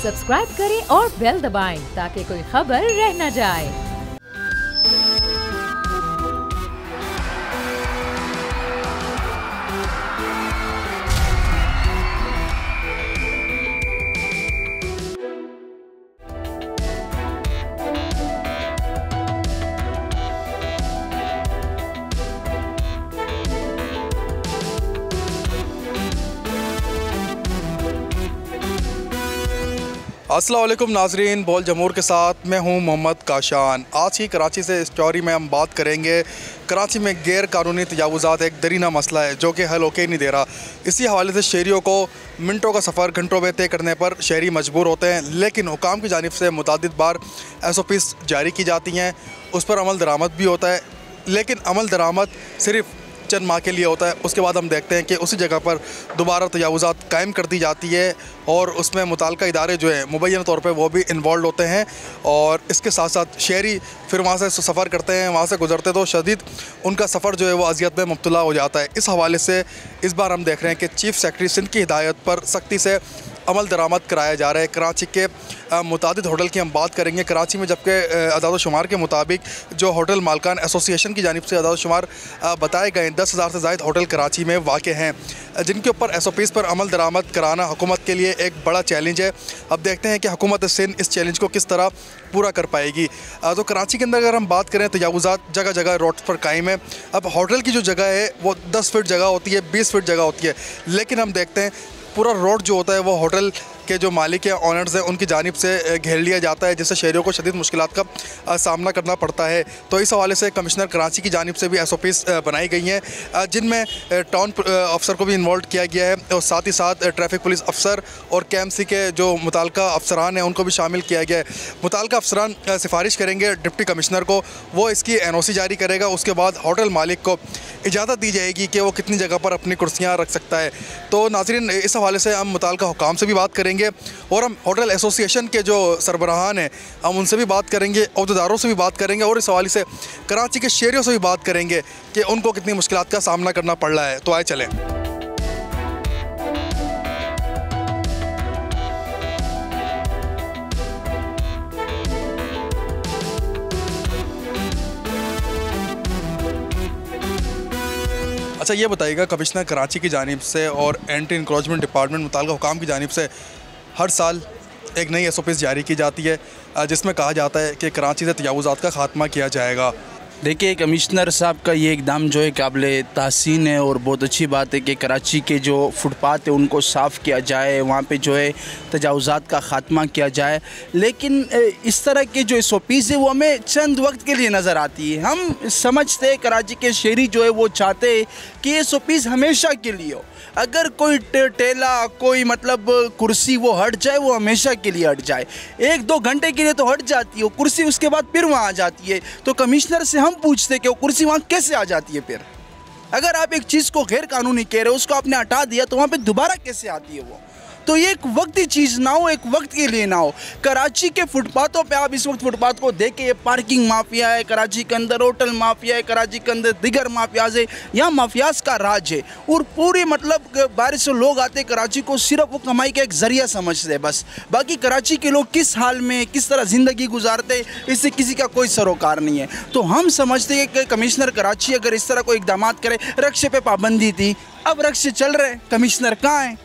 Subscribe करें और bell दबाएं ताकि कोई खबर रह न जाए। अस्सलाम वालेकुम नाजरीन, बोल जमूर के साथ मैं हूं मोहम्मद काशान। आज की कराची से स्टोरी में हम बात करेंगे। कराची में गैर कानूनी तजावुज़ात एक दरीना मसला है जो कि हल होके नहीं दे रहा। इसी हवाले से शहरियों को मिनटों का सफ़र घंटों में तय करने पर शहरी मजबूर होते हैं, लेकिन हुकाम की जानिब से मुतादिद बार SOPs जारी की जाती हैं, उस पर अमल दरामद भी होता है, लेकिन अमल दरामद सिर्फ़ चंद माह के लिए होता है। उसके बाद हम देखते हैं कि उसी जगह पर दोबारा तजावुज़ात कायम कर दी जाती है और उसमें मुताल्लिका इदारे जो हैं मुबैना तौर पे वो भी इन्वॉल्व होते हैं। और इसके साथ साथ शहरी फिर वहाँ से सफ़र करते हैं, वहाँ से गुजरते तो शदीद उनका सफ़र जो है वो अजियत में मुब्तला हो जाता है। इस हवाले से इस बार हम देख रहे हैं कि चीफ़ सेक्रेटरी सिंध की हिदायत पर सख्ती से अमल दरामद कराया जा रहा है। कराची के मुतादिद होटल की हम बात करेंगे। कराची में जबकि अदाद शुमार के मुताबिक जो होटल मालकान एसोसिएशन की जानिब से अदाद शुमार बताए गए 10,000 से ज़ायद होटल कराची में वाक़ हैं, जिनके ऊपर SOPs पर अमल दरामद कराना हुकूमत के लिए एक बड़ा चैलेंज है। अब देखते हैं कि हुकूमत सिंध इस चैलेंज को किस तरह पूरा कर पाएगी। तो कराची के अंदर अगर हम बात करें तजावुज़ात जगह जगह रोड पर कायम है। अब होटल की जो जगह है वो 10 फीट जगह होती है, 20 फीट जगह होती है, लेकिन हम देखते हैं पूरा रोड जो होता है वो होटल के जो मालिक या ऑनर्स हैं उनकी जानिब से घेर लिया जाता है, जिससे शहरियों को शदीद मुश्किलात का सामना करना पड़ता है। तो इस हवाले से कमिश्नर कराची की जानिब से भी SOPs बनाई गई हैं, जिनमें टाउन अफसर को भी इन्वॉल्व किया गया है और साथ ही साथ ट्रैफिक पुलिस अफसर और KMC के जो मुताल्लिका अफसरान हैं उनको भी शामिल किया गया है। मुताल्लिका अफसरान सिफारिश करेंगे डिप्टी कमिश्नर को, वो इसकी NOC जारी करेगा। उसके बाद होटल मालिक को इजाज़त दी जाएगी कि वो कितनी जगह पर अपनी कुर्सियाँ रख सकता है। तो नाज़रीन, इस हवाले से हम मुताल्लिका हुकाम से भी बात करेंगे और हम होटल एसोसिएशन के जो सरबराहान हैं हम उनसे भी बात करेंगे, अहदेदारों से भी बात करेंगे और इस हवाले से कराची के शहरियों से भी बात करेंगे कि उनको कितनी मुश्किलात का सामना करना पड़ रहा है। तो आए चलें। अच्छा, ये बताइएगा, कमिश्नर कराची की जानिब से और एंटी इंक्रोचमेंट डिपार्टमेंट मुताल्लिका हुकाम की जानिब से हर साल एक नई SOPs जारी की जाती है, जिसमें कहा जाता है कि कराची से तजावुज़ात का ख़ात्मा किया जाएगा। देखिए, कमिश्नर साहब का ये इक़दाम जो है काबिल तहसीन है और बहुत अच्छी बात है कि कराची के जो फुटपाथ है उनको साफ़ किया जाए, वहाँ पे जो है तजावुज़ात का ख़ात्मा किया जाए। लेकिन इस तरह के जो SOPs है वो हमें चंद वक्त के लिए नज़र आती है। हम समझते हैं कराची के शहरी जो है वो चाहते हैं कि SOPs हमेशा के लिए हो। अगर कोई टेला कोई मतलब कुर्सी वो हट जाए, वो हमेशा के लिए हट जाए। 1-2 घंटे के लिए तो हट जाती है वो कुर्सी, उसके बाद फिर वहाँ आ जाती है। तो कमिश्नर से हम पूछते कि वो कुर्सी वहाँ कैसे आ जाती है फिर? अगर आप एक चीज़ को गैर कानूनी कह रहे हो, उसको आपने हटा दिया, तो वहाँ पे दोबारा कैसे आती है वो? तो ये एक वक्ती चीज़ ना हो, एक वक्त के लिए ना हो। कराची के फुटपाथों पे आप इस वक्त फुटपाथ को देखें, ये पार्किंग माफिया है, कराची के अंदर होटल माफिया है, कराची के अंदर दिगर माफियाज है, यहाँ माफियाज का राज है। और पूरे मतलब बाहर से लोग आते कराची को सिर्फ वो कमाई का एक ज़रिया समझते हैं बस। बाकी कराची के लोग किस हाल में किस तरह ज़िंदगी गुजारते, इससे किसी का कोई सरोकार नहीं है। तो हम समझते हैं कि कमिश्नर कराची अगर इस तरह कोई इक़दाम करे, रक्शे पे पाबंदी थी, अब रक्शे चल रहे, कमिश्नर कहाँ है?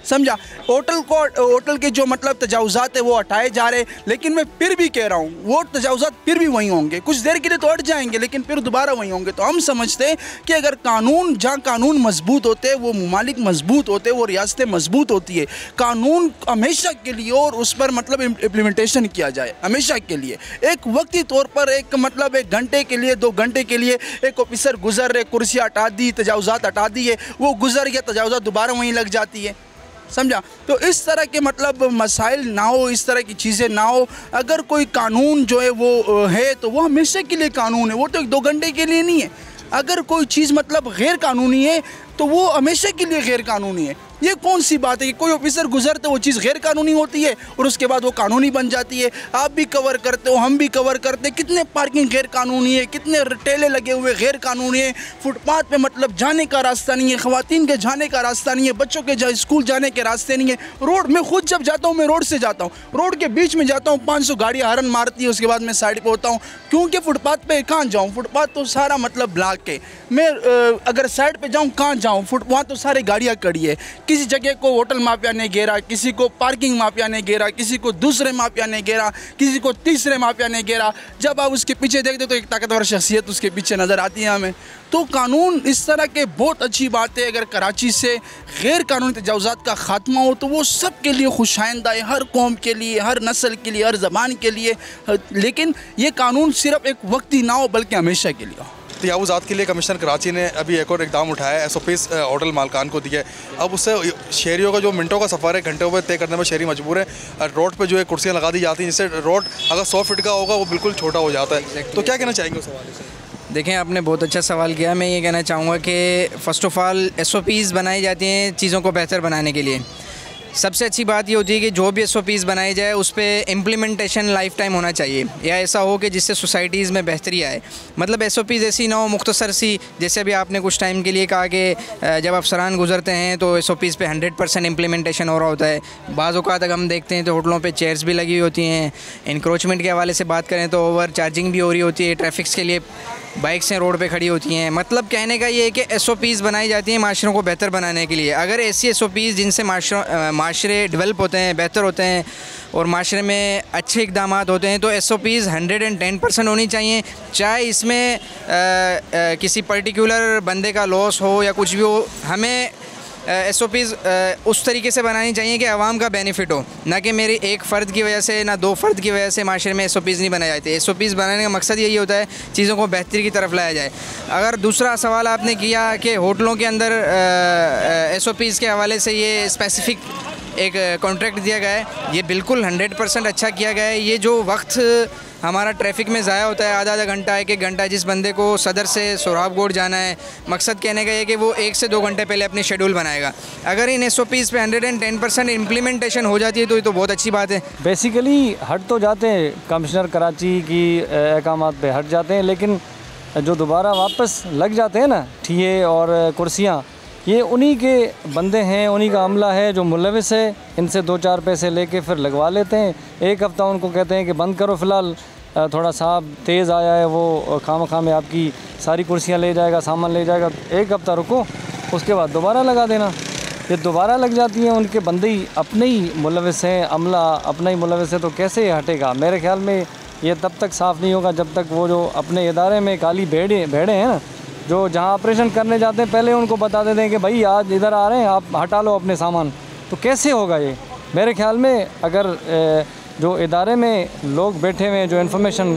समझा? होटल के जो मतलब तजावुज़ात है वो हटाए जा रहे, लेकिन मैं फिर भी कह रहा हूँ वो तजावुज़ात फिर भी वहीं होंगे। कुछ देर के लिए तो हट जाएंगे लेकिन फिर दोबारा वहीं होंगे। तो हम समझते हैं कि अगर कानून, जहाँ कानून मजबूत होते हैं वो ममालिक मजबूत होते हैं, वो रियासतें मजबूत होती है। कानून हमेशा के लिए और उस पर मतलब इम्प्लीमेंटेशन किया जाए हमेशा के लिए। एक वक्ती तौर पर एक मतलब 1 घंटे के लिए 2 घंटे के लिए एक ऑफिसर गुजर रहे, कुर्सी हटा दी, तजावुज़ात हटा दिए, वो गुजर गया, तजावुज़ात दोबारा वहीं लग जाती है। समझा? तो इस तरह के मतलब मसाइल ना हो, इस तरह की चीज़ें ना हो। अगर कोई कानून जो है वो है तो वो हमेशा के लिए कानून है, वो तो 1-2 घंटे के लिए नहीं है। अगर कोई चीज़ मतलब गैर कानूनी है तो वो हमेशा के लिए गैर कानूनी है। ये कौन सी बात है कि कोई ऑफिसर गुजरते वो चीज़ गैर कानूनी होती है और उसके बाद वो कानूनी बन जाती है। आप भी कवर करते हो, हम भी कवर करते हैं। कितने पार्किंग गैर कानूनी है, कितने ठेले लगे हुए गैर कानूनी है, फुटपाथ पे मतलब जाने का रास्ता नहीं है, ख़वातीन के जाने का रास्ता नहीं है, बच्चों के स्कूल जाने के रास्ते नहीं है। रोड में खुद जब जाता हूँ, मैं रोड से जाता हूँ, रोड के बीच में जाता हूँ, 500 गाड़ियाँ हॉर्न मारती है, उसके बाद मैं साइड पर होता हूँ, क्योंकि फुटपाथ पे कहाँ जाऊँ? फुटपाथ तो सारा मतलब ब्लॉक है। मैं अगर साइड पे जाऊँ कहाँ जाऊँ? वहाँ तो सारी गाड़ियाँ खड़ी है। किसी जगह को होटल माफिया ने घेरा, किसी को पार्किंग माफिया ने घेरा, किसी को दूसरे माफिया ने घेरा, किसी को तीसरे माफिया ने घेरा। जब आप उसके पीछे देखते तो एक ताकतवर शख्सियत उसके पीछे नज़र आती है हमें। तो कानून इस तरह के बहुत अच्छी बात है। अगर कराची से गैर कानूनी तजावुज़ात का खात्मा हो तो वो सब के लिए खुशाइंदा है, हर कौम के लिए, हर नस्ल के लिए, हर ज़बान के लिए। लेकिन ये कानून सिर्फ एक वक्ती ना हो बल्कि हमेशा के लिए हो। तजावुज़ात के लिए कमिश्नर कराची ने अभी एक और इकदाम उठाया है, SOPs होटल मालकान को दिया है। अब उससे शहरियों का जो मिनटों का सफ़र है घंटों में तय करने में शहरी मजबूर है। रोड पे जो है कुर्सियाँ लगा दी जाती हैं, जिससे रोड अगर 100 फीट का होगा वो बिल्कुल छोटा हो जाता है। तो क्या कहना चाहेंगे उस हवाले से? देखें, आपने बहुत अच्छा सवाल किया। मैं ये कहना चाहूँगा कि फ़र्स्ट ऑफ़ ऑल SOPs बनाई जाती हैं चीज़ों को बेहतर बनाने के लिए। सबसे अच्छी बात ये होती है कि जो भी SOPs बनाई जाए उस पर इम्प्लीमेंटेशन लाइफ टाइम होना चाहिए, या ऐसा हो कि जिससे सोसाइटीज़ में बेहतरी आए। मतलब SOPs ऐसी ना हो मुख्तसर सी, जैसे अभी आपने कुछ टाइम के लिए कहा कि जब अफसरान गुजरते हैं तो SOPs पे 100% इम्प्लीमेंटेशन हो रहा होता है। बाज़ औक़ात अगर हम देखते हैं तो होटलों पे चेयर्स भी लगी होती हैं। इंक्रोचमेंट के हवाले से बात करें तो ओवर चार्जिंग भी हो रही होती है, ट्रैफिक्स के लिए बाइक्स हैं रोड पे खड़ी होती हैं। मतलब कहने का ये है कि SOPs बनाई जाती हैं माशरों को बेहतर बनाने के लिए। अगर ऐसी SOPs जिनसे माशरे डेवलप होते हैं, बेहतर होते हैं और माशरे में अच्छे इक़दाम होते हैं, तो SOPs 110% होनी चाहिए। चाहे इसमें किसी पर्टिकुलर बंदे का लॉस हो या कुछ भी हो, हमें SOPs उस तरीके से बनानी चाहिए कि आवाम का बेनिफिट हो, ना कि मेरी एक फ़र्द की वजह से, ना 2 फ़र्द की वजह से माशरे में SOPs नहीं बनाए जाते। SOPs बनाने का मकसद यही होता है चीज़ों को बेहतरी की तरफ लाया जाए। अगर दूसरा सवाल आपने किया कि होटलों के अंदर SOPs के हवाले से ये स्पेसिफ़िक एक कॉन्ट्रैक्ट दिया गया है, ये बिल्कुल 100% अच्छा किया गया है। ये जो वक्त हमारा ट्रैफिक में ज़ाया होता है, आधा घंटा 1 घंटा, जिस बंदे को सदर से सोहराबगोड़ जाना है, मकसद कहने का ये कि वो 1 से 2 घंटे पहले अपनी शेड्यूल बनाएगा। अगर इन SOPs पे 110% इम्प्लीमेंटेशन हो जाती है तो ये तो बहुत अच्छी बात है। बेसिकली हट तो जाते हैं, कमिश्नर कराची की अहकामात पे हट जाते हैं, लेकिन जो दोबारा वापस लग जाते हैं ना ठिये और कुर्सियाँ, ये उन्हीं के बंदे हैं, उन्हीं का अमला है जो मुलविस है। इनसे 2-4 पैसे लेके फिर लगवा लेते हैं। 1 हफ़्ता उनको कहते हैं कि बंद करो, फ़िलहाल थोड़ा साहब तेज़ आया है, वो खाम में आपकी सारी कुर्सियां ले जाएगा, सामान ले जाएगा। 1 हफ़्ता रुको, उसके बाद दोबारा लगा देना। ये दोबारा लग जाती हैं, उनके बंदे ही अपने ही मुलविस हैं, अमला अपना ही मुलविस है, तो कैसे हटेगा? मेरे ख्याल में ये तब तक साफ़ नहीं होगा जब तक वो जो अपने इदारे में काली भेड़े हैं ना, जो जहाँ ऑपरेशन करने जाते हैं पहले उनको बता देते हैं कि भाई आज इधर आ रहे हैं, आप हटा लो अपने सामान। तो कैसे होगा ये? मेरे ख्याल में अगर जो इदारे में लोग बैठे हुए हैं जो इन्फॉर्मेशन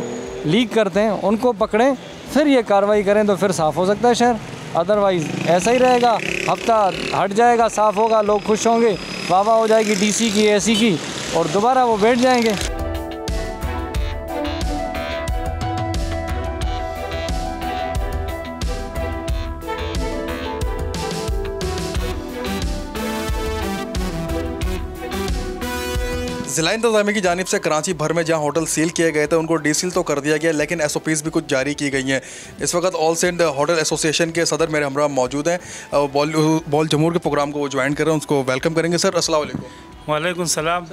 लीक करते हैं उनको पकड़ें, फिर ये कार्रवाई करें तो फिर साफ़ हो सकता है शहर। अदरवाइज़ ऐसा ही रहेगा, हफ्ता हट जाएगा, साफ़ होगा, लोग खुश होंगे, वाह वाह हो जाएगी DC की, AC की, और दोबारा वो बैठ जाएंगे। ज़िला इंतज़ामिया की जानिब से कराची भर में जहां होटल सील किए गए थे उनको डीसील तो कर दिया गया, लेकिन SOPs भी कुछ जारी की गई हैं। इस वक्त ऑल सिंध होटल एसोसिएशन के सदर मेरे हमरा मौजूद हैं, बॉल जमूर के प्रोग्राम को वो ज्वाइन कर रहे हैं, उसको वेलकम करेंगे। सर अस्सलाम वालेकुम। वालेकुम सलाम।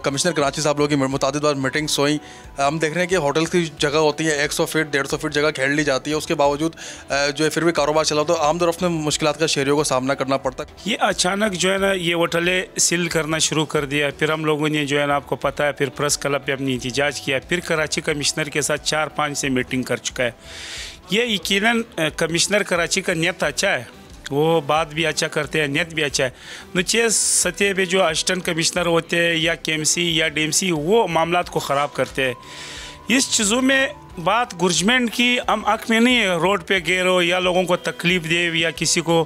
कमिश्नर कराची साहब लोगों की मुतादिद बार मीटिंग्स हुई। हम देख रहे हैं कि होटल की जगह होती है 100 फीट 150 फीट जगह घेर ली जाती है, उसके बावजूद जो है फिर भी कारोबार चला, तो आमदोर अपने मुश्किलात का शहरियों को सामना करना पड़ता है। ये अचानक जो है ना ये होटलें सील करना शुरू कर दिया। फिर हम लोगों ने जो है ना, आपको पता है, फिर प्रेस क्लब पे अपनी एहतजाज किया, फिर कराची कमिश्नर के साथ 4-5 से मीटिंग कर चुका है। ये यकीनन कमिश्नर कराची का नियत अच्छा है, वो बात भी अच्छा करते हैं, नियत भी अच्छा है। नीचे सतह पे जो असिस्टेंट कमिश्नर होते हैं या KMC या DMC, वो मामलात को ख़राब करते हैं। इस चीज़ों में बात गुरजमेंट की हम हक में नहीं है, रोड पे गेरो या लोगों को तकलीफ़ दे या किसी को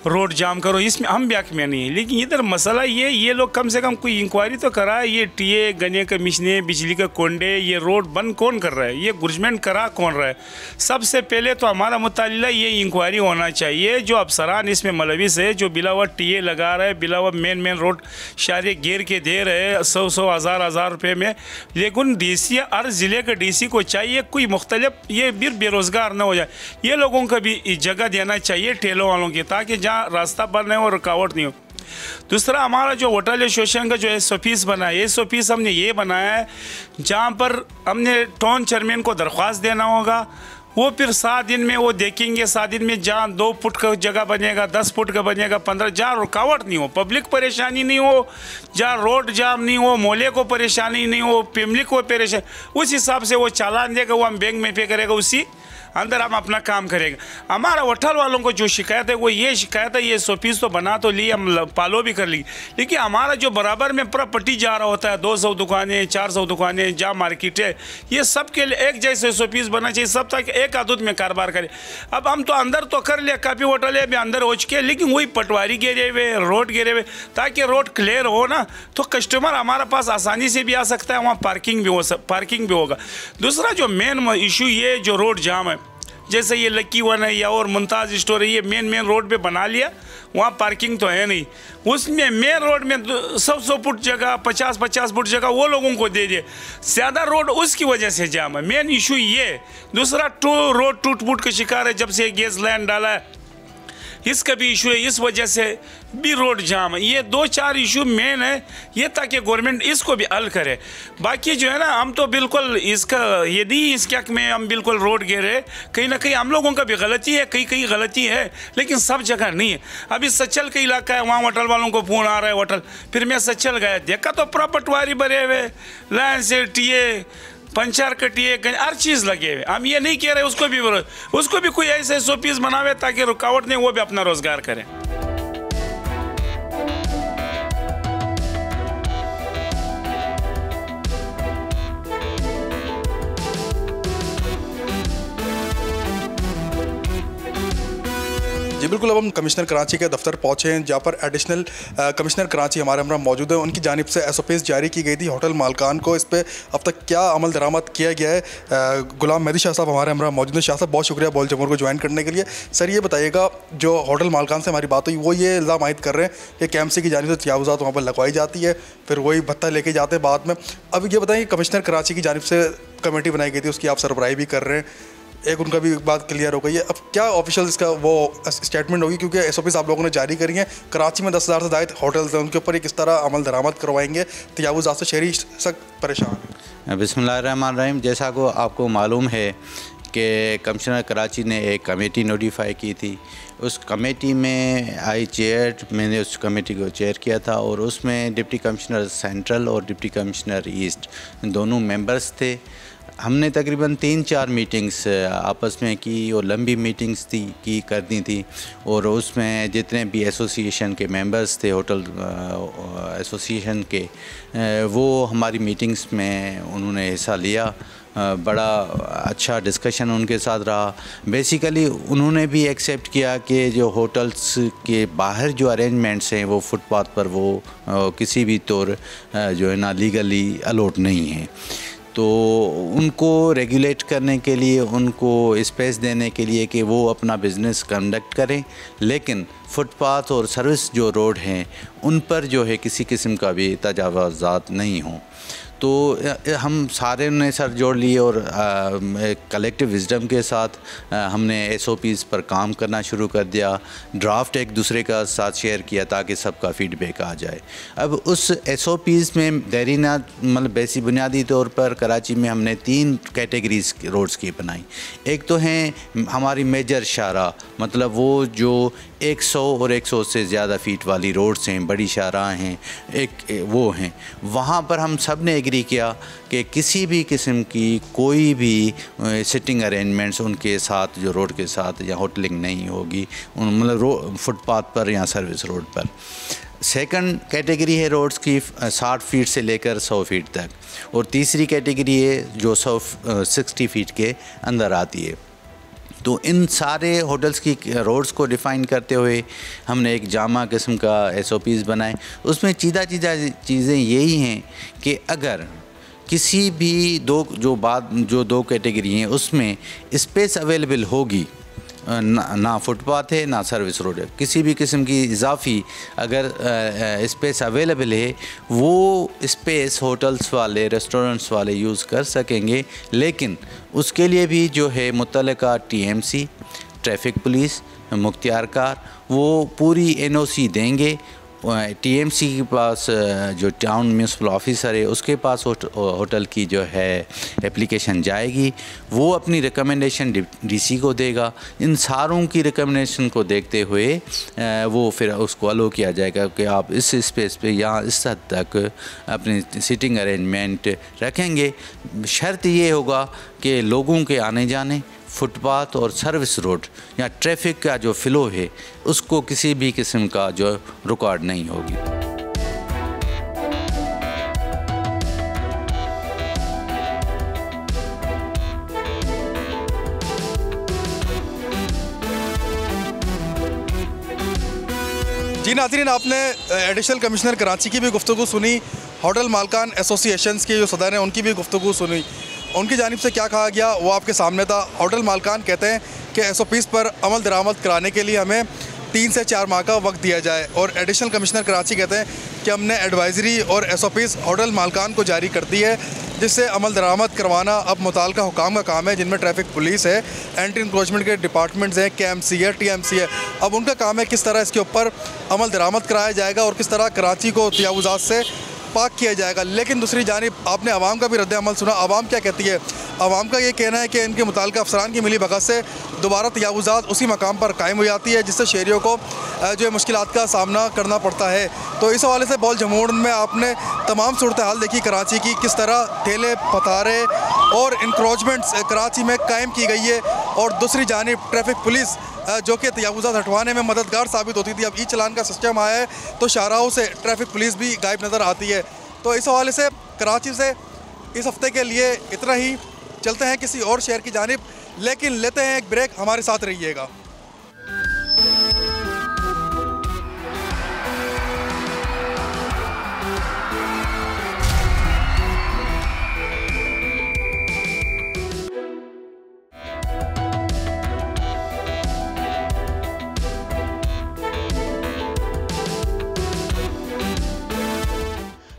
रोड जाम करो, इसमें हम भी हक में नहीं है। लेकिन इधर मसला ये लोग कम से कम कोई इंक्वायरी तो कराए, ये टीए गने कमीशने बिजली के कोंडे, ये रोड बंद कौन कर रहा है, ये गवर्नमेंट करा कौन रहा है। सबसे पहले तो हमारा मुतालिला ये इंक्वायरी होना चाहिए, जो अफसरान इसमें मुलविस है, जो बिलावत टीए लगा रहे, बिलावत मेन रोड शारे घेर के दे रहे 100 हज़ार रुपये में। लेकिन डीसी हर ज़िले के डीसी को चाहिए कोई मुख्तलिफ ये भी बेरोज़गार ना हो जाए, ये लोगों को भी जगह देना चाहिए ठेलों वालों की, ताकि जहाँ रास्ता बंद है और रुकावट नहीं हो। दूसरा हमारा जो होटल एसोसिएशन का जो SOPs बना है, SOPs हमने ये बनाया है जहाँ पर हमने टाउन चेयरमैन को दरख्वास्त देना होगा, वो फिर 7 दिन में वो देखेंगे, 7 दिन में जहाँ 2 फुट का जगह बनेगा, 10 फुट का बनेगा, 15, जहाँ रुकावट नहीं हो, पब्लिक परेशानी नहीं हो, जहाँ रोड जाम नहीं हो, मोहल्ले को परेशानी नहीं हो, फैमिली को परेशानी, उस हिसाब से वो चालान देगा, वो हम बैंक में पे करेगा, उसी अंदर हम अपना काम करेंगे। हमारा होटल वालों को जो शिकायत है वो ये शिकायत है, ये SOPs तो बना तो ली, हम फॉलो भी कर ली, लेकिन हमारा जो बराबर में पूरा पट्टी जा रहा होता है, 200 दुकानें, 400 दुकानें, जहाँ मार्केट है, ये सब के लिए एक जैसे SOPs बनना चाहिए, सब तक एक आदत में कारोबार करें। अब हम तो अंदर तो कर लिया, काफ़ी होटल है भी अंदर हो चुके, लेकिन वही पटवारी गिरे हुए, रोड गिरे हुए, ताकि रोड क्लियर हो ना, तो कस्टमर हमारे पास आसानी से भी आ सकता है, वहाँ पार्किंग भी होगा। दूसरा जो मेन इशू ये जो रोड जाम है, जैसे ये लक्की वन है या और मुमताज़ स्टोर है, ये मेन रोड पे बना लिया, वहाँ पार्किंग तो है नहीं, उसमें मेन रोड में 100 फुट जगह, 50 फुट जगह वो लोगों को दे दिए, ज़्यादा रोड उसकी वजह से जाम है। मेन इशू ये। दूसरा रोड टूट फूट का शिकार है, जब से गैस लाइन डाला है इसका भी इशू है, इस वजह से भी रोड जाम है। ये 2-4 इशू मेन है, ये ताकि गवर्नमेंट इसको भी हल करे। बाकी जो है ना, हम तो बिल्कुल इसका यदि इसके हक में हम बिल्कुल रोड गिरे, कहीं ना कहीं हम लोगों का भी गलती है, कहीं गलती है, लेकिन सब जगह नहीं है। अभी सच्चल का इलाका है, वहाँ होटल वालों को फ़ोन आ रहा है होटल, फिर मैं सच्चल गया, देखा तो पूरा पटवारी भरे हुए, लाइन से टीए पंचर कटिए, हर चीज़ लगे हुए। हम ये नहीं कह रहे उसको भी कोई ऐसे SOPs बनावे ताकि रुकावट नहीं, वो भी अपना रोजगार करें। जी बिल्कुल, अब हम कमिश्नर कराची के दफ्तर पहुँचे हैं, जहाँ पर एडिशनल कमिश्नर कराची हमारे हमरा मौजूद है। उनकी जानिब से SOPs जारी की गई थी होटल मालकान को, इस पर अब तक क्या अमल दरामद किया गया है। गुलाम मेहदी शाह साहब हमारे हमरा मौजूद हैं। शाह साहब बहुत शुक्रिया बोल जमूर को ज्वाइन करने के लिए। सर ये बताइएगा, जो होटल मालकान से हमारी बात हुई वो ये इल्ज़ाम आयद कर रहे हैं कि KMC की जानिब से तजावुज़ात वहाँ पर लगवाई जाती है, फिर वही भत्ता लेके जाते हैं बाद में। अब ये बताइए, कमिश्नर कराची की जानिब से कमेटी बनाई गई थी, उसकी आप सरबराही भी कर रहे हैं, एक उनका भी बात क्लियर हो गई है। अब क्या ऑफिशियल इसका वो स्टेटमेंट होगी, क्योंकि SOPs आप लोगों ने जारी करी हैं, कराची में 10,000 से ज़ायद होटल्स हैं, उनके ऊपर ये किस तरह अमल दरामद करवाएंगे, तजावुज़ात से शहरी सख्त परेशान हैं। बिस्मिल्लाहिर्रहमानिर्रहीम। जैसा को आपको मालूम है कि कमिश्नर कराची ने एक कमेटी नोटिफाई की थी, उस कमेटी में मैंने उस कमेटी को चेयर किया था, और उसमें डिप्टी कमिश्नर सेंट्रल और डिप्टी कमिश्नर ईस्ट दोनों मेंबर्स थे। हमने तकरीबन 3-4 मीटिंग्स आपस में की, और लंबी मीटिंग्स करनी थी, और उसमें जितने भी एसोसिएशन के मेंबर्स थे, होटल एसोसिएशन के, वो हमारी मीटिंग्स में उन्होंने हिस्सा लिया। बड़ा अच्छा डिस्कशन उनके साथ रहा। बेसिकली उन्होंने भी एक्सेप्ट किया कि जो होटल्स के बाहर जो अरेंजमेंट्स हैं वो फुटपाथ पर वो किसी भी तौर जो है ना लीगली अलाउड नहीं है, तो उनको रेगुलेट करने के लिए, उनको स्पेस देने के लिए कि वो अपना बिज़नेस कंडक्ट करें, लेकिन फुटपाथ और सर्विस जो रोड हैं उन पर जो है किसी किस्म का भी तजावुज़ात नहीं हों। तो हम सारे ने सर जोड़ लिए, और कलेक्टिव विजडम के साथ हमने SOPs पर काम करना शुरू कर दिया। ड्राफ्ट एक दूसरे का साथ शेयर किया ताकि सबका फीडबैक आ जाए। अब उस SOPs में देरीना मतलब बेसी बुनियादी तौर पर कराची में हमने 3 कैटेगरीज रोड्स की बनाई। एक तो हैं हमारी मेजर शाहराह, मतलब वो जो 100 और 100 से ज़्यादा फीट वाली रोड्स हैं, बड़ी शाहराह हैं, एक वो हैं। वहाँ पर हम सब ने एग्री किया कि किसी भी किस्म की कोई भी सिटिंग अरेंजमेंट्स उनके साथ, जो रोड के साथ या होटलिंग नहीं होगी, मतलब फुटपाथ पर या सर्विस रोड पर। सेकंड कैटेगरी है रोड्स की 60 फीट से लेकर 100 फीट तक, और तीसरी कैटेगरी है जो 60 फीट के अंदर आती है। तो इन सारे होटल्स की रोड्स को डिफ़ाइन करते हुए हमने एक जामा किस्म का SOPs बनाए। उसमें चीज़ें यही हैं कि अगर किसी भी जो दो कैटेगरी हैं उसमें स्पेस अवेलेबल होगी, ना फुटपाथ है ना सर्विस रोड है, किसी भी किस्म की इजाफी अगर स्पेस अवेलेबल है, वो स्पेस होटल्स वाले रेस्टोरेंट्स वाले यूज़ कर सकेंगे। लेकिन उसके लिए भी जो है मुतल्लिका TMC, ट्रैफिक पुलिस, मुख्तियारकार वो पूरी NOC देंगे। TMC के पास जो टाउन म्यूनसिपल ऑफिसर है उसके पास होटल की जो है एप्लीकेशन जाएगी, वो अपनी रिकमेंडेशन DC को देगा। इन सारों की रिकमेंडेशन को देखते हुए वो फिर उसको अलो किया जाएगा कि आप इस स्पेस पे यहाँ इस हद तक अपनी सीटिंग अरेंजमेंट रखेंगे। शर्त ये होगा कि लोगों के आने जाने, फुटपाथ और सर्विस रोड या ट्रैफिक का जो फ़्लो है उसको किसी भी किस्म का जो रुकावट नहीं होगी। जी नाज़रीन, आपने एडिशनल कमिश्नर कराची की भी गुफ्तगू सुनी, होटल मालकान एसोसिएशंस के जो सदर हैं उनकी भी गुफ्तगू सुनी। उनकी जानिब से क्या कहा गया वो आपके सामने था। होटल मालकान कहते हैं कि SOPs पर अमल दरामद कराने के लिए हमें 3 से 4 माह का वक्त दिया जाए, और एडिशनल कमिश्नर कराची कहते हैं कि हमने एडवाइज़री और SOPs होटल मालकान को जारी कर दी है, जिससे अमल दरामद करवाना अब मुताल्लिका हुकाम का काम है, जिनमें ट्रैफिक पुलिस है, एंटी इंक्रोचमेंट के डिपार्टमेंट्स हैं, KMC है, TMC है। अब उनका काम है किस तरह इसके ऊपर अमल दरामद कराया जाएगा और किस तरह कराची को तजावुज़ात से पाक किया जाएगा। लेकिन दूसरी जानिब आपने आवाम का भी रद्द-ए-अमल सुना। आवाम क्या कहती है? आवाम का ये कहना है कि इनके मुताल्लिका अफसरान की मिली भगत से दोबारा तजावुज़ात उसी मकाम पर कायम हो जाती है, जिससे शहरियों को जो है मुश्किलात का सामना करना पड़ता है। तो इस हवाले से बॉल जमूर में आपने तमाम सूरत हाल देखी कराची की, किस तरह ठेले पतारे और इंक्रोचमेंट्स कराची में कायम की गई है, और दूसरी जानिब ट्रैफिक पुलिस जो कि तजावुज़ात हटवाने में मददगार साबित होती थी। अब ई-चलान का सिस्टम आया है तो शाहराहों से ट्रैफिक पुलिस भी गायब नज़र आती है। तो इस हवाले से कराची से इस हफ्ते के लिए इतना ही। चलते हैं किसी और शहर की जानिब, लेकिन लेते हैं एक ब्रेक। हमारे साथ रहिएगा।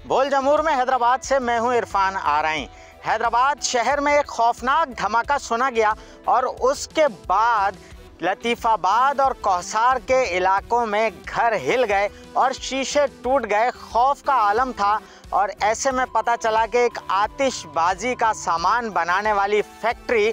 बोल जमूर में हैदराबाद से मैं हूं इरफान आराई। हैदराबाद शहर में एक खौफनाक धमाका सुना गया और उसके बाद लतीफ़ाबाद और कौसार के इलाकों में घर हिल गए और शीशे टूट गए। खौफ का आलम था और ऐसे में पता चला कि एक आतिशबाजी का सामान बनाने वाली फैक्ट्री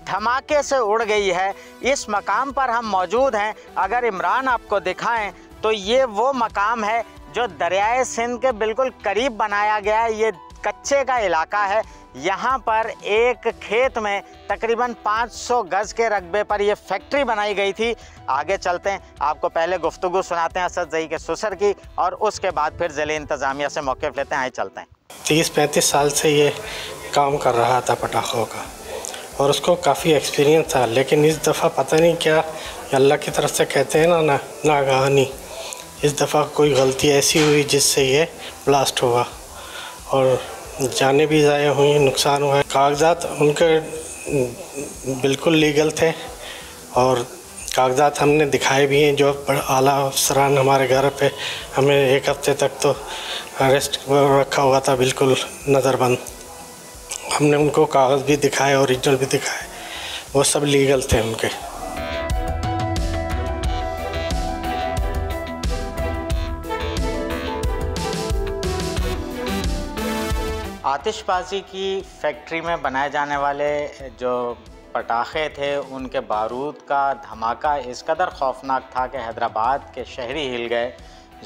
धमाके से उड़ गई है। इस मकाम पर हम मौजूद हैं। अगर इमरान आपको दिखाएं तो ये वो मकाम है जो दरियाए सिंध के बिल्कुल करीब बनाया गया है। ये कच्चे का इलाका है। यहाँ पर एक खेत में तकरीबन 500 गज़ के रकबे पर यह फैक्ट्री बनाई गई थी। आगे चलते हैं, आपको पहले गुफ्तगू सुनाते हैं असद ज़ई के सुसर की, और उसके बाद फिर ज़िले इंतज़ामिया से मौक़िफ़ लेते हैं। आए चलते हैं। 30-35 साल से ये काम कर रहा था पटाखों का, और उसको काफ़ी एक्सपीरियंस था। लेकिन इस दफ़ा पता नहीं क्या, अल्लाह की तरफ से कहते हैं ना नागहानी, इस दफ़ा कोई गलती ऐसी हुई जिससे ये ब्लास्ट हुआ और जानें भी ज़ाया हुई, नुकसान हुआ। कागजात उनके बिल्कुल लीगल थे और कागजात हमने दिखाए भी हैं। जो आला अफसरान हमारे घर पे हमें 1 हफ्ते तक तो अरेस्ट रखा हुआ था, बिल्कुल नज़रबंद। हमने उनको कागज़ भी दिखाए, ओरिजिनल भी दिखाए, वो सब लीगल थे उनके। आतिशबाजी की फैक्ट्री में बनाए जाने वाले जो पटाखे थे उनके बारूद का धमाका इस कदर खौफनाक था कि हैदराबाद के शहरी हिल गए,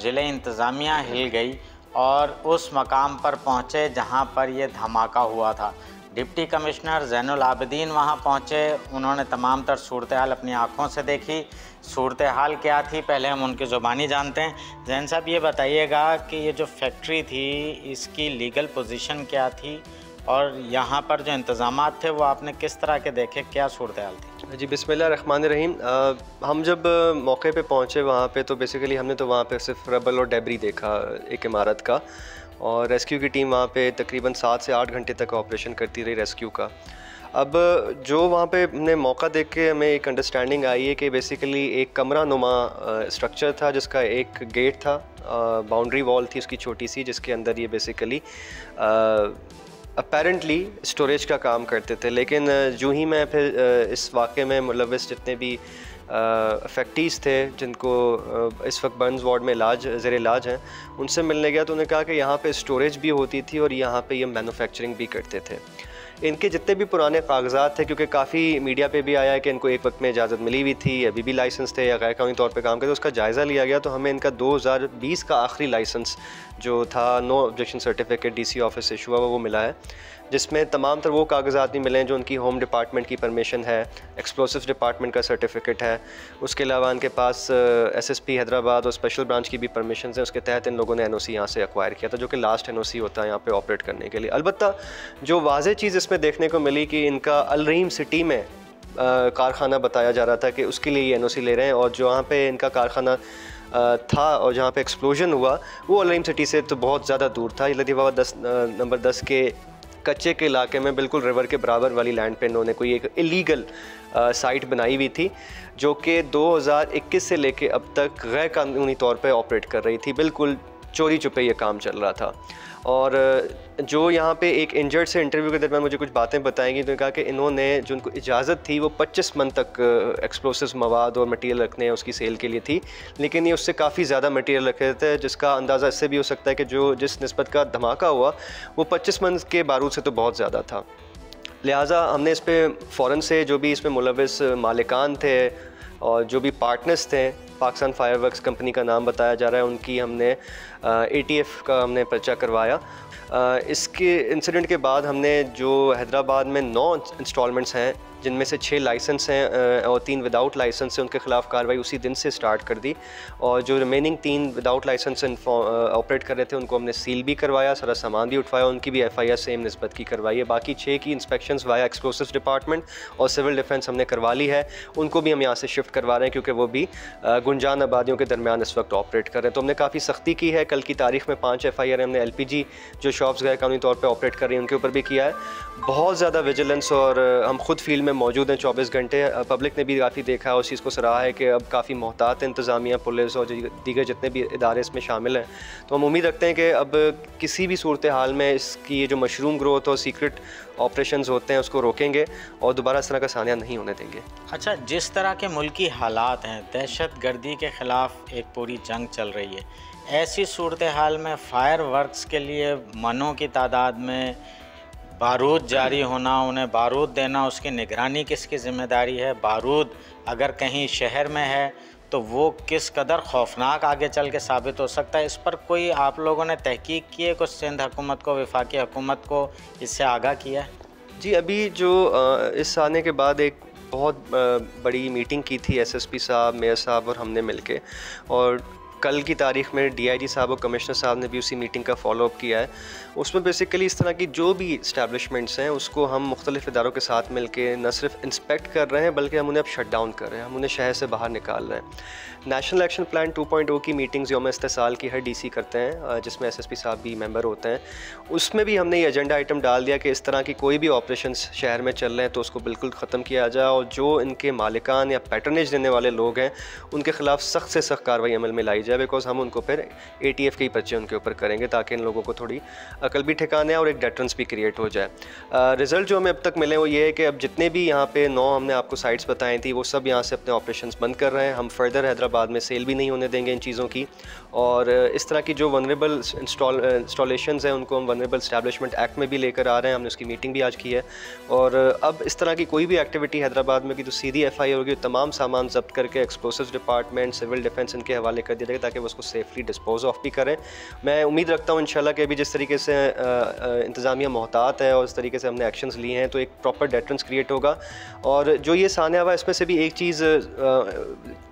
ज़िले इंतज़ामिया हिल गई और उस मकाम पर पहुँचे जहाँ पर यह धमाका हुआ था। डिप्टी कमिश्नर ज़ैनुल आबिदीन वहाँ पहुँचे। उन्होंने तमाम तर सूरत हाल अपनी आँखों से देखी। सूरत हाल क्या थी पहले हम उनकी ज़ुबानी जानते हैं। जैन साहब ये बताइएगा कि ये जो फैक्ट्री थी इसकी लीगल पोजीशन क्या थी और यहाँ पर जो इंतज़ामात थे वो आपने किस तरह के देखे, क्या सूरत हाल थी? जी बिस्मिल्लाहिर्रहमानिर्रहीम। हम जब मौके पे पहुँचे वहाँ पे तो बेसिकली हमने तो वहाँ पे सिर्फ रबल और डेबरी देखा एक इमारत का, और रेस्क्यू की टीम वहाँ पे तकरीबन 7 से 8 घंटे तक ऑपरेशन करती रही रेस्क्यू का। अब जो वहाँ पे हमने मौका देख के हमें एक अंडरस्टैंडिंग आई है कि बेसिकली एक कमरा नुमा स्ट्रक्चर था जिसका एक गेट था, बाउंड्री वॉल थी उसकी छोटी सी, जिसके अंदर ये बेसिकली अपेरेंटली स्टोरेज का काम करते थे। लेकिन जो ही मैं फिर इस वाक़े में मुलव्वस जितने भी अफेक्टीज़ थे जिनको इस वक्त बर्न्स वार्ड में ज़ेर इलाज हैं, उनसे मिलने गया तो उन्होंने कहा कि यहाँ पे स्टोरेज भी होती थी और यहाँ पे ये मैन्युफैक्चरिंग भी करते थे। इनके जितने भी पुराने कागजात थे, क्योंकि काफ़ी मीडिया पे भी आया है कि इनको एक वक्त में इजाज़त मिली हुई थी, अभी भी लाइसेंस थे या गैर कानूनी तौर पे काम करते, उसका जायज़ा लिया गया तो हमें इनका 2020 का आखिरी लाइसेंस जो था no objection certificate DC office से इशू हुआ वो मिला है, जिसमें तमाम तर वो कागजात भी मिले हैं जो उनकी होम डिपार्टमेंट की परमिशन है, एक्सप्लोसिव्स डिपार्टमेंट का सर्टिफिकेट है, उसके अलावा इनके पास एसएसपी हैदराबाद और स्पेशल ब्रांच की भी परमिशन है। उसके तहत इन लोगों ने एनओसी यहाँ से एक्वायर किया था, जो कि लास्ट एनओसी होता है यहाँ पे ऑपरेट करने के लिए। अलबत्ता जो वाज़ेह चीज़ इसमें देखने को मिली कि इनका अल रहीम सिटी में कारखाना बताया जा रहा था कि उसके लिए ये एनओसी ले रहे हैं, और जो वहाँ पे इनका कारखाना था और जहाँ पे एक्सप्लोजन हुआ वो अल रहीम सिटी से तो बहुत ज़्यादा दूर था। लतीफ़ाबाद नंबर 10 के कच्चे के इलाके में बिल्कुल रिवर के बराबर वाली लैंड पे इन्होंने कोई एक इलीगल साइट बनाई हुई थी, जो कि 2021 से लेके अब तक गैर कानूनी तौर पे ऑपरेट कर रही थी। बिल्कुल चोरी छुपे ये काम चल रहा था। और जो यहाँ पे एक इंजर्ड से इंटरव्यू के दरमियान मुझे कुछ बातें बताएंगी, तो कहा कि इन्होंने जो उनको इजाज़त थी वो 25 मन तक एक्सप्लोसिव मवाद और मटेरियल रखने उसकी सेल के लिए थी, लेकिन ये उससे काफ़ी ज़्यादा मटेरियल रखे थे, जिसका अंदाज़ा इससे भी हो सकता है कि जो जिस निस्बत का धमाका हुआ वो 25 मन के बारूद से तो बहुत ज़्यादा था। लिहाजा हमने इस पर फ़ौरन से जो भी इसमें मुलव्वस मालिकान थे और जो भी पार्टनर्स थे, पाकिस्तान फायरवर्क्स कंपनी का नाम बताया जा रहा है, उनकी हमने ATF का हमने पर्चा करवाया। इसके इंसिडेंट के बाद हमने जो हैदराबाद में 9 इंस्टॉलमेंट्स हैं जिनमें से 6 लाइसेंस हैं और 3 विदाउट लाइसेंस हैं, उनके ख़िलाफ़ कार्रवाई उसी दिन से स्टार्ट कर दी, और जो रिमेनिंग 3 विदाउट लाइसेंस ऑपरेट कर रहे थे उनको हमने सील भी करवाया, सारा सामान भी उठवाया, उनकी भी FIR सेम निस्बत की करवाई है। बाकी 6 की इंस्पेक्शंस वाया एक्सप्लोसिव डिपार्टमेंट और सिविल डिफेंस हमने करवा ली है, उनको भी हम यहाँ से शिफ्ट करवा रहे हैं क्योंकि वो भी गुंजान आबादियों के दरमियान इस वक्त ऑपरेट कर रहे हैं। तो हमने काफ़ी सख्ती की है। कल की तारीख में 5 FIR हमने LPG जो शॉप्स गैर कानूनी तौर पर ऑपरेट कर रही हैं उनके ऊपर भी किया है। बहुत ज़्यादा विजिलेंस, और हम खुद फील्ड में मौजूद हैं 24 घंटे। पब्लिक ने भी काफ़ी देखा है, उस चीज़ को सराहा है कि अब काफ़ी मोहतात इंतज़ामिया, पुलिस और दीगर जितने भी इदारे इसमें शामिल हैं। तो हम उम्मीद रखते हैं कि अब किसी भी सूरत हाल में इसकी ये जो मशरूम ग्रोथ और सीक्रेट ऑपरेशंस होते हैं उसको रोकेंगे और दोबारा इस तरह का सानिया नहीं होने देंगे। अच्छा, जिस तरह के मुल्की हालात हैं, दहशत गर्दी के ख़िलाफ़ एक पूरी जंग चल रही है, ऐसी सूरत हाल में फायर वर्क्स के लिए मनों की तादाद में बारूद जारी होना, उन्हें बारूद देना, उसकी निगरानी किसकी ज़िम्मेदारी है? बारूद अगर कहीं शहर में है तो वो किस कदर खौफनाक आगे चल के साबित हो सकता है? इस पर कोई आप लोगों ने तहकीक की है? कुछ सिंध हुकूमत को, वफाकी हुकूमत को इससे आगाह किया है? जी, अभी जो इस आने के बाद एक बहुत बड़ी मीटिंग की थी SSP साहब, मेयर साहब और हमने मिलके, और कल की तारीख़ में DIG साहब और कमिश्नर साहब ने भी उसी मीटिंग का फॉलोअप किया है। उसमें बेसिकली इस तरह की जो भी इस्टेब्लिशमेंट्स हैं उसको हम मुख्तलिफ़ इदारों के साथ मिल के न सिर्फ इंस्पेक्ट कर रहे हैं बल्कि हम उन्हें अब शट डाउन कर रहे हैं, हम उन्हें शहर से बाहर निकाल रहे हैं। नेशनल एक्शन प्लान 2.0 की मीटिंग्स यौम इस्तेसाल की हर DC करते हैं, जिसमें SSP साहब भी मेंबर होते हैं। उसमें भी हमने ये एजेंडा आइटम डाल दिया कि इस तरह की कोई भी ऑपरेशंस शहर में चल रहे हैं तो उसको बिल्कुल ख़त्म किया जाए, और जो इनके मालिकान या पैटर्नेज देने वाले लोग हैं उनके ख़िलाफ़ सख्त से सख्त कार्रवाई अमल में लाई जाए, बिकॉज हम उनको फिर ATF के ही पर्चे उनके ऊपर करेंगे ताकि इन लोगों को थोड़ी अकल भी ठिकाने और एक डेटरेंस भी क्रिएट हो जाए। रिज़ल्ट जो हमें अब तक मिले वो ये है कि अब जितने भी यहाँ पे 9 हमने आपको साइट्स बताई थी वो सब यहाँ से अपने ऑपरेशंस बंद कर रहे हैं। हम फर्दर हैदराबाद में सेल भी नहीं होने देंगे इन चीज़ों की, और इस तरह की जो वनरेबल इंस्टॉलेशंस हैं उनको हम वनरेबल एस्टैब्लिशमेंट एक्ट में भी लेकर आ रहे हैं। हमने उसकी मीटिंग भी आज की है, और अब इस तरह की कोई भी एक्टिविटी हैदराबाद में की तो सीधी FIR होगी, तमाम सामान जब्त करके एक्सप्लोसिव डिपार्टमेंट, सिविल डिफेंस इनके हवाले कर दिया जाएगा ताकि वो उसको सेफली डिस्पोज ऑफ भी करें। मैं उम्मीद रखता हूँ इंशाल्लाह कि अभी जिस तरीके से इंतज़ामिया मोहतात है और इस तरीके से हमने एक्शंस लिए हैं तो एक प्रॉपर डेटरेंस क्रिएट होगा। और जो ये सानिया हुआ इसमें से भी एक चीज़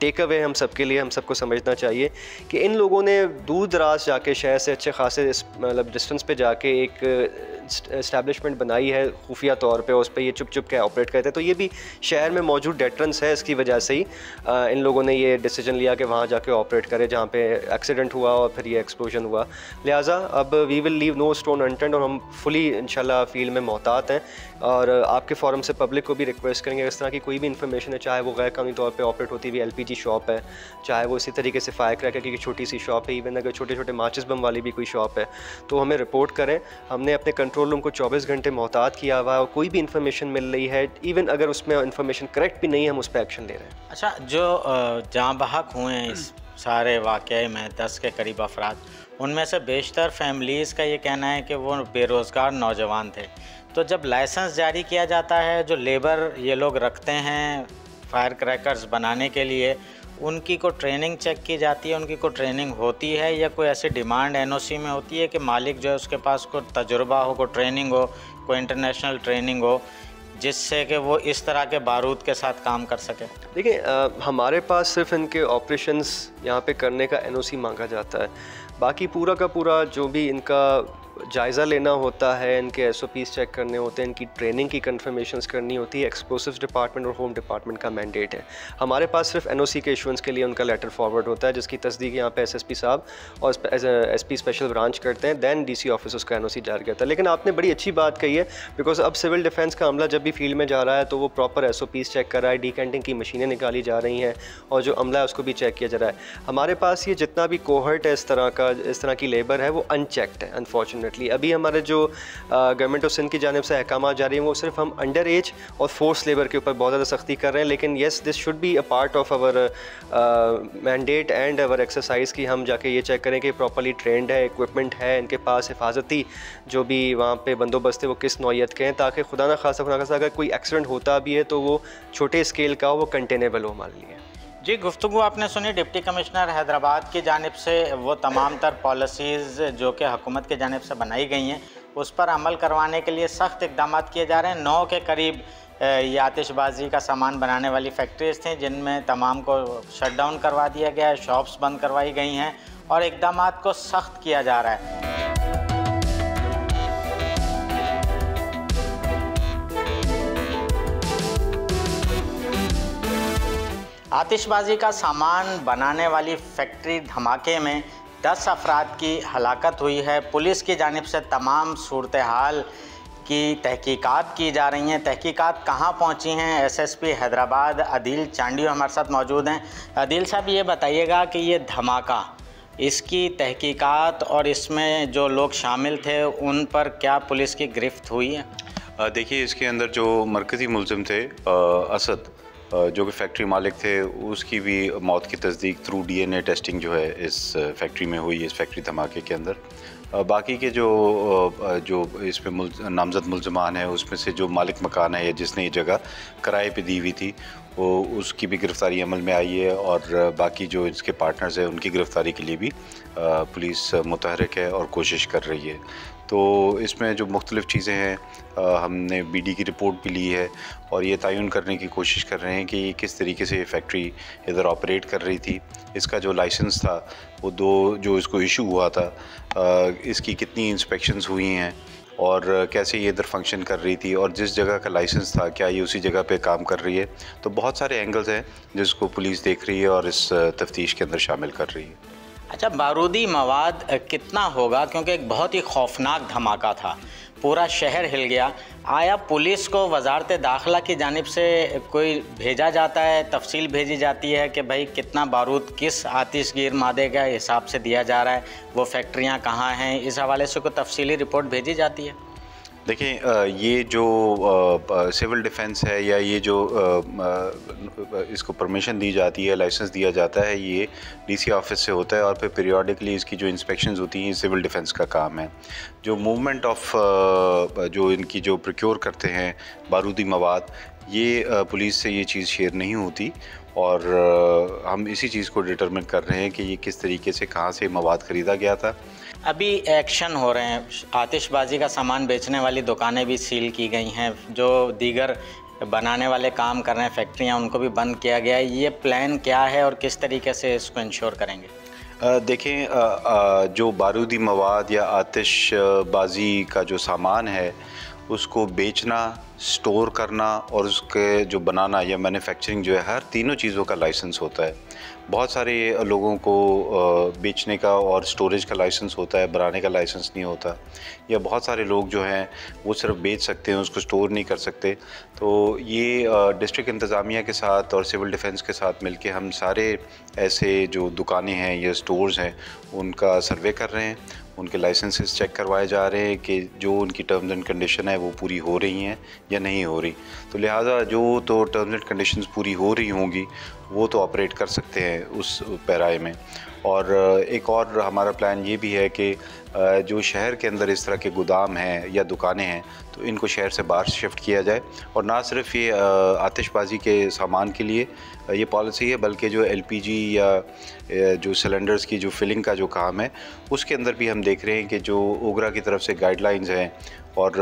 टेक अवे हम सबके लिए, हम सबको समझना चाहिए कि इन लोगों ने दूर दराज जाके शहर से अच्छे खासे मतलब डिस्टेंस पे जाके एक इस्टेब्लिशमेंट बनाई है खुफिया तौर पे, उस पर ये चुप चुप के ऑपरेट करते हैं। तो ये भी शहर में मौजूद डेटरेंस है, इसकी वजह से ही इन लोगों ने ये डिसीजन लिया कि वहाँ जाके ऑपरेट करे जहाँ पे एक्सीडेंट हुआ और फिर ये एक्सप्लोजन हुआ। लिहाजा अब we will leave no stone unturned और हम फुली इंशाल्लाह फील्ड में मोहतात हैं। और आपके फोरम से पब्लिक को भी रिक्वेस्ट करेंगे, इस तरह की कोई भी इन्फॉर्मेशन है, चाहे वो गैर कानूनी तौर पे ऑपरेट होती हुई LPG शॉप है, चाहे वो इसी तरीके से फायर क्रैकर की छोटी सी शॉप है, इवन अगर छोटे छोटे माचिस बम वाली भी कोई शॉप है तो हमें रिपोर्ट करें। हमने अपने कंट्रोल रूम को 24 घंटे मोहतात किया हुआ है और कोई भी इन्फॉर्मेशन मिल रही है, इवन अगर उसमें इन्फॉर्मेशन करेक्ट भी नहीं है, हम उस पर एक्शन ले रहे हैं। अच्छा, जो जहाँ बहक हुए हैं इस सारे वाक़े में 10 के करीब अफराद, उनमें से बेशतर फैमिलीज़ का ये कहना है कि वो बेरोज़गार नौजवान थे। तो जब लाइसेंस जारी किया जाता है, जो लेबर ये लोग रखते हैं फायर क्रैकर्स बनाने के लिए, उनकी को ट्रेनिंग चेक की जाती है, उनकी को ट्रेनिंग होती है या कोई ऐसी डिमांड NOC में होती है कि मालिक जो है उसके पास कोई तजुर्बा हो, कोई ट्रेनिंग हो, कोई इंटरनेशनल ट्रेनिंग हो, जिससे कि वो इस तरह के बारूद के साथ काम कर सके? देखिए, हमारे पास सिर्फ इनके ऑपरेशंस यहाँ पे करने का NOC मांगा जाता है, बाकी पूरा का पूरा जो भी इनका जायज़ा लेना होता है, इनके SOPs चेक करने होते हैं, इनकी ट्रेनिंग की कंफर्मेशंस करनी होती है, एक्सप्लोसिव्स डिपार्टमेंट और होम डिपार्टमेंट का मैंडेट है। हमारे पास सिर्फ NOC के इशुएंस के लिए उनका लेटर फॉरवर्ड होता है, जिसकी तस्दीक यहाँ पे SSP साहब और SP स्पेशल ब्रांच करते हैं, दैन DC ऑफिस उसका NOC जारी करता है। लेकिन आपने बड़ी अच्छी बात कही है, बिकॉज अब सिविल डिफेंस का अमला जब भी फील्ड में जा रहा है तो वो प्रॉपर SOPs चेक कर रहा है, डिकेंटिंग की मशीनें निकाली जा रही हैं और जो अमला है उसको भी चेक किया जा रहा है। हमारे पास ये जितना भी कोहर्ट है इस तरह की लेबर है, वो अनचेक्ड है अनफॉर्चुनेटली। अभी हमारे जो गवर्नमेंट ऑफ सिंध की जानिब से अहकाम जारी हैं, वो सिर्फ हम अंडर एज और फोर्स लेबर के ऊपर बहुत ज़्यादा सख्ती कर रहे हैं। लेकिन yes, this should be a part of our mandate and our exercise कि हम जाके ये चेक करें कि प्रॉपर्ली ट्रेंड है, इक्विपमेंट है, इनके पास हिफाजती जो भी वहाँ पे बंदोबस्त है वो किस नौयत के हैं, ताकि खुदा न खासा अगर कोई एक्सीडेंट होता भी है तो वो छोटे स्केल का हो, वो कंटेनेबल हो हमारे लिए। जी, गुफ्तगू आपने सुनी डिप्टी कमिश्नर हैदराबाद की जानिब से। वो तमाम तर पॉलिसीज़ जो कि हुकूमत की जानिब से बनाई गई हैं उस पर अमल करवाने के लिए सख्त इक़दाम किए जा रहे हैं। 9 के करीब ये आतिशबाजी का सामान बनाने वाली फैक्ट्रीज़ थी, जिनमें तमाम को शट डाउन करवा दिया गया है, शॉप्स बंद करवाई गई हैं और इक़दाम को सख्त किया जा रहा है। आतिशबाजी का सामान बनाने वाली फैक्ट्री धमाके में 10 अफराद की हलाकत हुई है। पुलिस की जानिब से तमाम सूरत हाल की तहकीकात की जा रही हैं। तहकीकात कहाँ पहुँची हैं, SSP हैदराबाद अदील चांडियो हमारे साथ मौजूद हैं। अदील साहब, ये बताइएगा कि ये धमाका, इसकी तहकीकात और इसमें जो लोग शामिल थे उन पर क्या पुलिस की गिरफ्त हुई है? देखिए, इसके अंदर जो मरकज़ी मुलज़िम थे असद, जो कि फैक्ट्री मालिक थे, उसकी भी मौत की तस्दीक थ्रू DNA टेस्टिंग जो है इस फैक्ट्री में हुई, इस फैक्ट्री धमाके के अंदर। बाकी के जो इसमें नामजद मुलज़मान हैं, उसमें से जो मालिक मकान है या जिसने ये जगह किराए पे दी हुई थी, वो उसकी भी गिरफ़्तारी अमल में आई है और बाकी जो इसके पार्टनर्स हैं उनकी गिरफ़्तारी के लिए भी पुलिस मुतहरिक है और कोशिश कर रही है। तो इसमें जो मुख्तलिफ़ चीज़ें हैं, हमने BD की रिपोर्ट भी ली है और ये तयन करने की कोशिश कर रहे हैं कि किस तरीके से ये फैक्ट्री इधर ऑपरेट कर रही थी, इसका जो लाइसेंस था वो जो इसको इशू हुआ था, इसकी कितनी इंस्पेक्शंस हुई हैं और कैसे ये इधर फंक्शन कर रही थी और जिस जगह का लाइसेंस था क्या ये उसी जगह पे काम कर रही है। तो बहुत सारे एंगल्स हैं जिसको पुलिस देख रही है और इस तफ्तीश के अंदर शामिल कर रही है। अच्छा, बारूदी मवाद कितना होगा, क्योंकि एक बहुत ही खौफनाक धमाका था, पूरा शहर हिल गया। आया पुलिस को वजारत दाखिला की जानिब से कोई भेजा जाता है, तफसील भेजी जाती है कि भाई कितना बारूद किस आतिशगीर मादे के हिसाब से दिया जा रहा है, वो फैक्ट्रियां कहाँ हैं, इस हवाले से कोई तफसीली रिपोर्ट भेजी जाती है? देखिए, ये जो सिविल डिफेंस है या ये जो इसको परमिशन दी जाती है, लाइसेंस दिया जाता है, ये DC ऑफिस से होता है और फिर पीरियडिकली इसकी जो इंस्पेक्शंस होती हैं सिविल डिफेंस का काम है। जो मूवमेंट ऑफ जो इनकी जो प्रोक्योर करते हैं बारूदी मवाद, ये पुलिस से ये चीज़ शेयर नहीं होती और हम इसी चीज़ को डिटरमिन कर रहे हैं कि ये किस तरीके से कहाँ से मवाद ख़रीदा गया था। अभी एक्शन हो रहे हैं, आतिशबाजी का सामान बेचने वाली दुकानें भी सील की गई हैं, जो दीगर बनाने वाले काम कर रहे हैं फैक्ट्रियां, उनको भी बंद किया गया है। ये प्लान क्या है और किस तरीके से इसको इंश्योर करेंगे? देखें, जो बारूदी मवाद या आतिशबाजी का जो सामान है उसको बेचना, स्टोर करना और उसके जो बनाना या मैन्युफैक्चरिंग जो है, हर तीनों चीज़ों का लाइसेंस होता है। बहुत सारे लोगों को बेचने का और स्टोरेज का लाइसेंस होता है, बनाने का लाइसेंस नहीं होता, या बहुत सारे लोग जो हैं वो सिर्फ बेच सकते हैं, उसको स्टोर नहीं कर सकते। तो ये डिस्ट्रिक्ट इंतज़ामिया के साथ और सिविल डिफेंस के साथ मिलके हम सारे ऐसे जो दुकानें हैं या स्टोर्स हैं उनका सर्वे कर रहे हैं, उनके लाइसेंसेस चेक करवाए जा रहे हैं कि जो उनकी टर्म्स एंड कंडीशन है वो पूरी हो रही हैं या नहीं हो रही। तो लिहाजा जो तो टर्म्स एंड कंडीशंस पूरी हो रही होंगी वो तो ऑपरेट कर सकते हैं उस पैराए में। और एक और हमारा प्लान ये भी है कि जो शहर के अंदर इस तरह के गोदाम हैं या दुकानें हैं तो इनको शहर से बाहर शिफ्ट किया जाए। और ना सिर्फ ये आतिशबाजी के सामान के लिए ये पॉलिसी है, बल्कि जो एलपीजी या जो सिलेंडर्स की जो फिलिंग का जो काम है उसके अंदर भी हम देख रहे हैं कि जो ओगरा की तरफ से गाइडलाइंस हैं और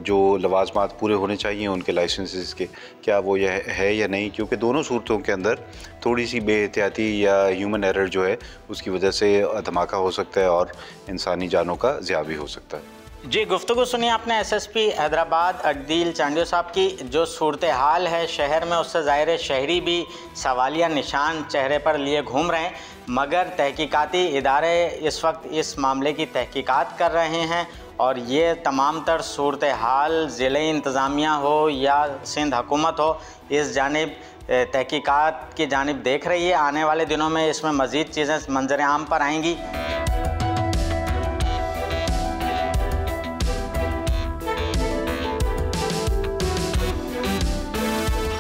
जो लवाजमात पूरे होने चाहिए उनके लाइसेंसेस के, क्या वो यह है या नहीं, क्योंकि दोनों सूरतों के अंदर थोड़ी सी बेहतियाती या ह्यूमन एरर जो है उसकी वजह से धमाका हो सकता है और इंसानी जानों का ज़िया भी हो सकता है। जी, गुफ्तगू सुनी आपने एसएसपी हैदराबाद अदील चांडियो साहब की। जो सूरत हाल है शहर में उससे ज़ाहिर है शहरी भी सवालिया निशान चेहरे पर लिए घूम रहे हैं, मगर तहकीकाती इदारे इस वक्त इस मामले की तहकीकात कर रहे हैं और ये तमाम तर सूरत हाल ज़िले इंतज़ामिया हो या सिंध हुकूमत हो इस जानिब तहकीकात की जानिब देख रही है। आने वाले दिनों में इसमें मज़ीद चीज़ें मंजर आम पर आएंगी।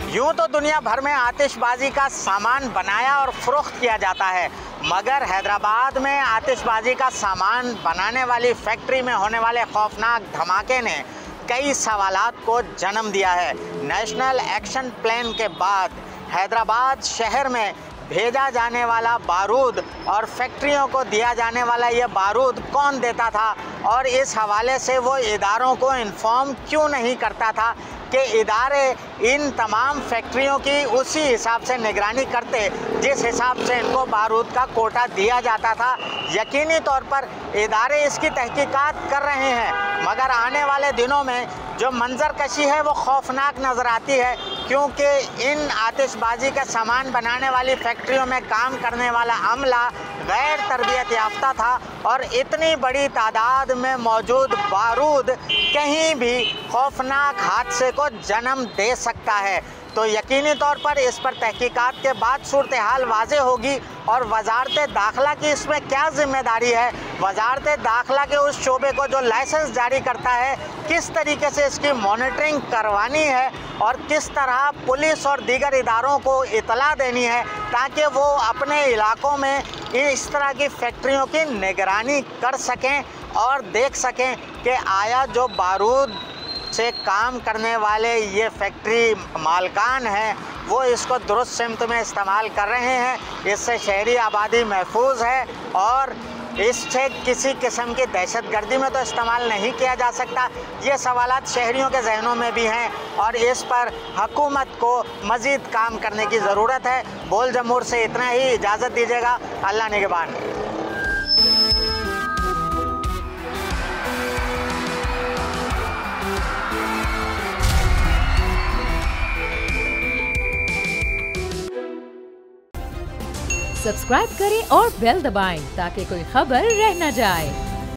यूँ तो दुनिया भर में आतिशबाजी का सामान बनाया और फ़रोख्त किया जाता है, मगर हैदराबाद में आतिशबाजी का सामान बनाने वाली फैक्ट्री में होने वाले खौफनाक धमाके ने कई सवालात को जन्म दिया है। नेशनल एक्शन प्लान के बाद हैदराबाद शहर में भेजा जाने वाला बारूद और फैक्ट्रियों को दिया जाने वाला ये बारूद कौन देता था, और इस हवाले से वो इदारों को इन्फॉर्म क्यों नहीं करता था कि इदारे इन तमाम फैक्ट्रियों की उसी हिसाब से निगरानी करते जिस हिसाब से इनको बारूद का कोटा दिया जाता था। यकीनी तौर पर इदारे इसकी तहकीकात कर रहे हैं, मगर आने वाले दिनों में जो मंजर कशी है वो खौफनाक नज़र आती है, क्योंकि इन आतिशबाजी का सामान बनाने वाली फैक्ट्रियों में काम करने वाला अमला गैर तरबियत याफ्ता था और इतनी बड़ी तादाद में मौजूद बारूद कहीं भी खौफनाक हादसे को जन्म दे सकता है। तो यकीनी तौर पर इस पर तहकीकात के बाद सूरत हाल वाज़ेह होगी और वजारत दाखिला की इसमें क्या ज़िम्मेदारी है। वजारत दाखिला के उस शोबे को जो लाइसेंस जारी करता है किस तरीके से इसकी मॉनिटरिंग करवानी है और किस तरह पुलिस और दीगर इदारों को इतला देनी है ताकि वो अपने इलाकों में इस तरह की फैक्ट्रियों की निगरानी कर सकें और देख सकें कि आया जो बारूद से काम करने वाले ये फैक्ट्री मालकान हैं वो इसको दुरुस्त सिमत में इस्तेमाल कर रहे हैं। इससे शहरी आबादी महफूज है और इससे किसी किस्म की दहशतगर्दी में तो इस्तेमाल नहीं किया जा सकता। ये सवालात शहरियों के जहनों में भी हैं और इस पर हुकूमत को मज़ीद काम करने की ज़रूरत है। बोल जमूर से इतना ही, इजाज़त दीजिएगा। अल्लाह निगहबान। सब्सक्राइब करें और बेल दबाएं ताकि कोई खबर रह न जाए।